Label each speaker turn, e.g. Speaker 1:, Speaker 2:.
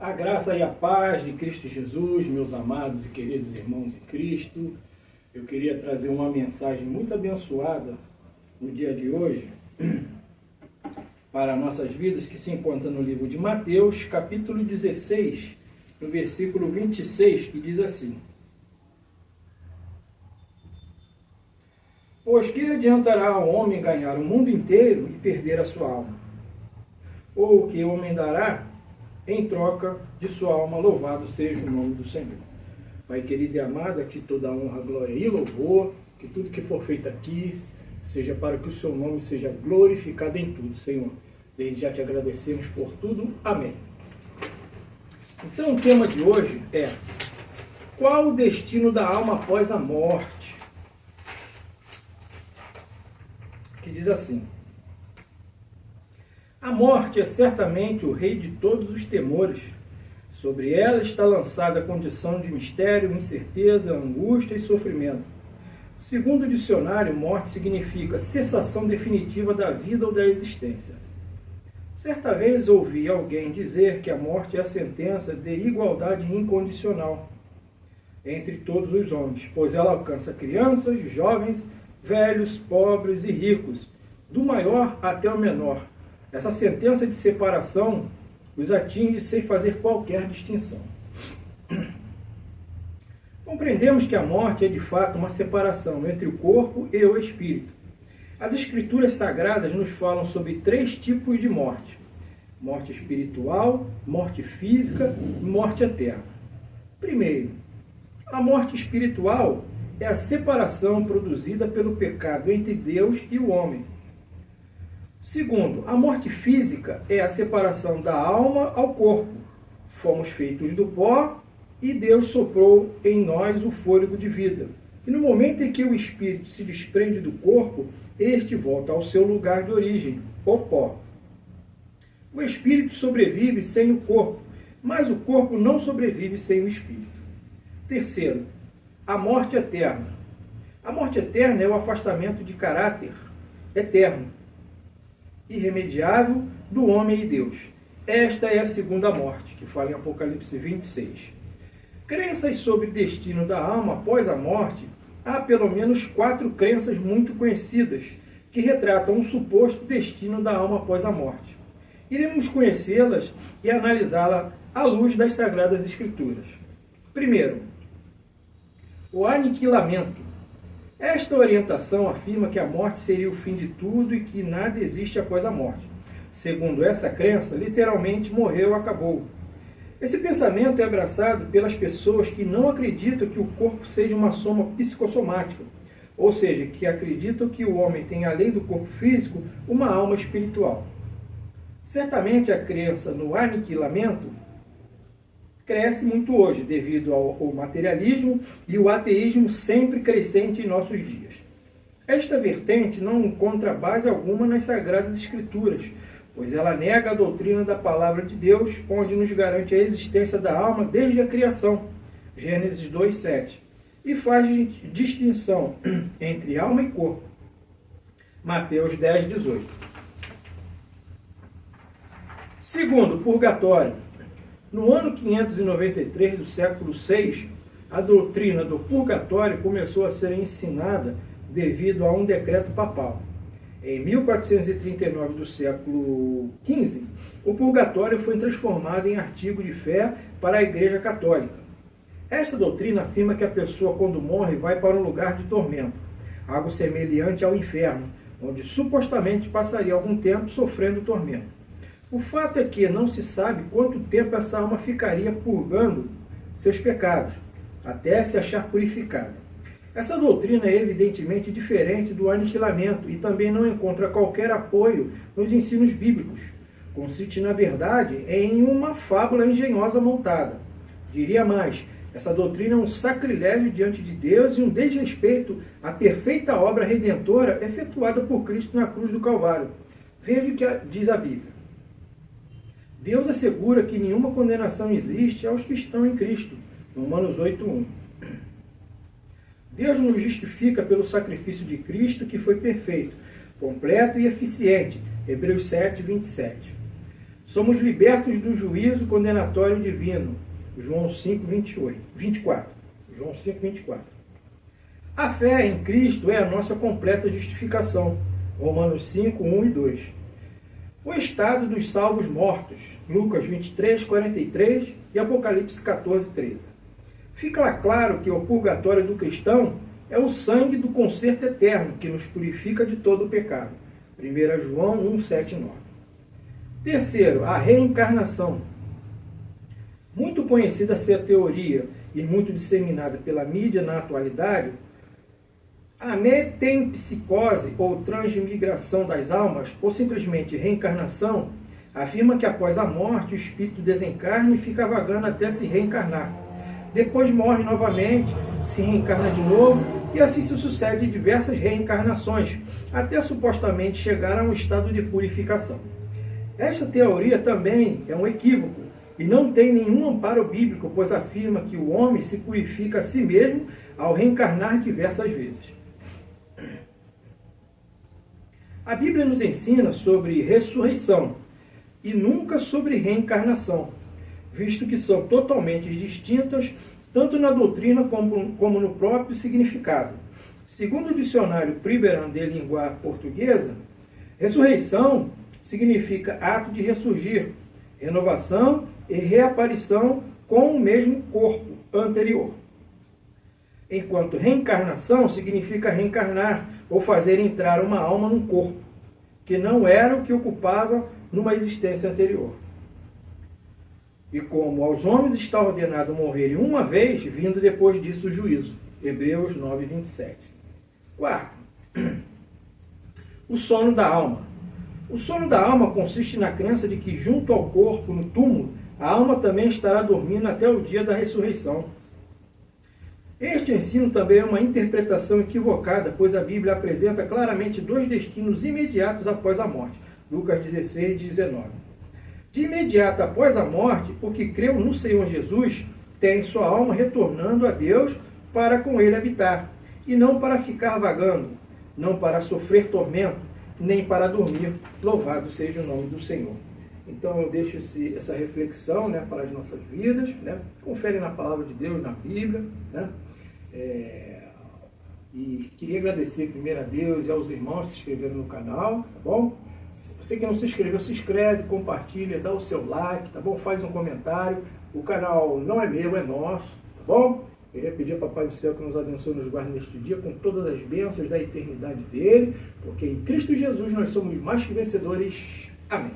Speaker 1: A graça e a paz de Cristo Jesus, meus amados e queridos irmãos em Cristo. Eu queria trazer uma mensagem muito abençoada no dia de hoje para nossas vidas, que se encontra no livro de Mateus, capítulo 16, no versículo 26, que diz assim: Pois que adiantará ao homem ganhar o mundo inteiro e perder a sua alma? Ou o que o homem dará em troca de sua alma? Louvado seja o nome do Senhor. Pai querido e amado, a ti toda a honra, glória e louvor, que tudo que for feito aqui seja para que o seu nome seja glorificado em tudo, Senhor. Desde já te agradecemos por tudo. Amém. Então o tema de hoje é: qual o destino da alma após a morte? Que diz assim: a morte é certamente o rei de todos os temores. Sobre ela está lançada a condição de mistério, incerteza, angústia e sofrimento. Segundo o dicionário, morte significa cessação definitiva da vida ou da existência. Certa vez ouvi alguém dizer que a morte é a sentença de igualdade incondicional entre todos os homens, pois ela alcança crianças, jovens, velhos, pobres e ricos, do maior até o menor. Essa sentença de separação os atinge sem fazer qualquer distinção. Compreendemos que a morte é de fato uma separação entre o corpo e o espírito. As Escrituras Sagradas nos falam sobre 3 tipos de morte: morte espiritual, morte física e morte eterna. Primeiro, a morte espiritual é a separação produzida pelo pecado entre Deus e o homem. Segundo, a morte física é a separação da alma ao corpo. Fomos feitos do pó e Deus soprou em nós o fôlego de vida. E no momento em que o espírito se desprende do corpo, este volta ao seu lugar de origem, o pó. O espírito sobrevive sem o corpo, mas o corpo não sobrevive sem o espírito. Terceiro, a morte eterna. A morte eterna é o afastamento de caráter eterno, irremediável, do homem e Deus. Esta é a segunda morte, que fala em Apocalipse 26. Crenças sobre o destino da alma após a morte. Há pelo menos 4 crenças muito conhecidas que retratam um suposto destino da alma após a morte. Iremos conhecê-las e analisá-las à luz das Sagradas Escrituras. Primeiro, o aniquilamento. Esta orientação afirma que a morte seria o fim de tudo e que nada existe após a morte. Segundo essa crença, literalmente morreu, acabou. Esse pensamento é abraçado pelas pessoas que não acreditam que o corpo seja uma soma psicossomática, ou seja, que acreditam que o homem tem, além do corpo físico, uma alma espiritual. Certamente a crença no aniquilamento cresce muito hoje, devido ao materialismo e o ateísmo sempre crescente em nossos dias. Esta vertente não encontra base alguma nas Sagradas Escrituras, pois ela nega a doutrina da Palavra de Deus, onde nos garante a existência da alma desde a criação, Gênesis 2:7, e faz distinção entre alma e corpo, Mateus 10:18. Segundo, purgatório. No ano 593 do século VI, a doutrina do purgatório começou a ser ensinada devido a um decreto papal. Em 1439 do século XV, o purgatório foi transformado em artigo de fé para a Igreja Católica. Esta doutrina afirma que a pessoa, quando morre, vai para um lugar de tormento, algo semelhante ao inferno, onde supostamente passaria algum tempo sofrendo tormento. O fato é que não se sabe quanto tempo essa alma ficaria purgando seus pecados, até se achar purificada. Essa doutrina é evidentemente diferente do aniquilamento e também não encontra qualquer apoio nos ensinos bíblicos. Consiste, na verdade, em uma fábula engenhosa montada. Diria mais, essa doutrina é um sacrilégio diante de Deus e um desrespeito à perfeita obra redentora efetuada por Cristo na cruz do Calvário. Veja o que diz a Bíblia. Deus assegura que nenhuma condenação existe aos que estão em Cristo. Romanos 8:1. Deus nos justifica pelo sacrifício de Cristo, que foi perfeito, completo e eficiente. Hebreus 7:27. somos libertos do juízo condenatório divino. João 5, 24. João 5, 24. A fé em Cristo é a nossa completa justificação. Romanos 5, 1 e 2. O estado dos salvos mortos. Lucas 23, 43 e Apocalipse 14, 13. Fica terceiro que o purgatório do cristão é o sangue do conserto eterno que nos purifica de todo o pecado. 1 João 1, 7 e 9. Terceiro, a reencarnação. Muito conhecida essa teoria e muito disseminada pela mídia na atualidade, a metempsicose ou transmigração das almas, ou simplesmente reencarnação, afirma que após a morte o espírito desencarna e fica vagando até se reencarnar. Depois morre novamente, se reencarna de novo e assim se sucede diversas reencarnações, até supostamente chegar a um estado de purificação. Esta teoria também é um equívoco e não tem nenhum amparo bíblico, pois afirma que o homem se purifica a si mesmo ao reencarnar diversas vezes. A Bíblia nos ensina sobre ressurreição e nunca sobre reencarnação, visto que são totalmente distintas tanto na doutrina como no próprio significado. Segundo o dicionário Priberan de Língua Portuguesa, ressurreição significa ato de ressurgir, renovação e reaparição com o mesmo corpo anterior. Enquanto reencarnação significa reencarnar ou fazer entrar uma alma num corpo, que não era o que ocupava numa existência anterior. E como aos homens está ordenado morrerem uma vez, vindo depois disso o juízo. Hebreus 9, 27. Quarto, o sono da alma. O sono da alma consiste na crença de que junto ao corpo, no túmulo, a alma também estará dormindo até o dia da ressurreição. Este ensino também é uma interpretação equivocada, pois a Bíblia apresenta claramente dois destinos imediatos após a morte. Lucas 16, 19. De imediato após a morte, o que creu no Senhor Jesus tem sua alma retornando a Deus para com ele habitar, e não para ficar vagando, não para sofrer tormento, nem para dormir. Louvado seja o nome do Senhor. Então eu deixo essa reflexão, né, para as nossas vidas, né? Confere na palavra de Deus, na Bíblia, né? E queria agradecer primeiro a Deus e aos irmãos que se inscreveram no canal, tá bom? Você que não se inscreveu, se inscreve, compartilha, dá o seu like, tá bom? Faz um comentário. O canal não é meu, é nosso, tá bom? Queria pedir ao Papai do Céu que nos abençoe e nos guarde neste dia com todas as bênçãos da eternidade dele, porque em Cristo Jesus nós somos mais que vencedores. Amém.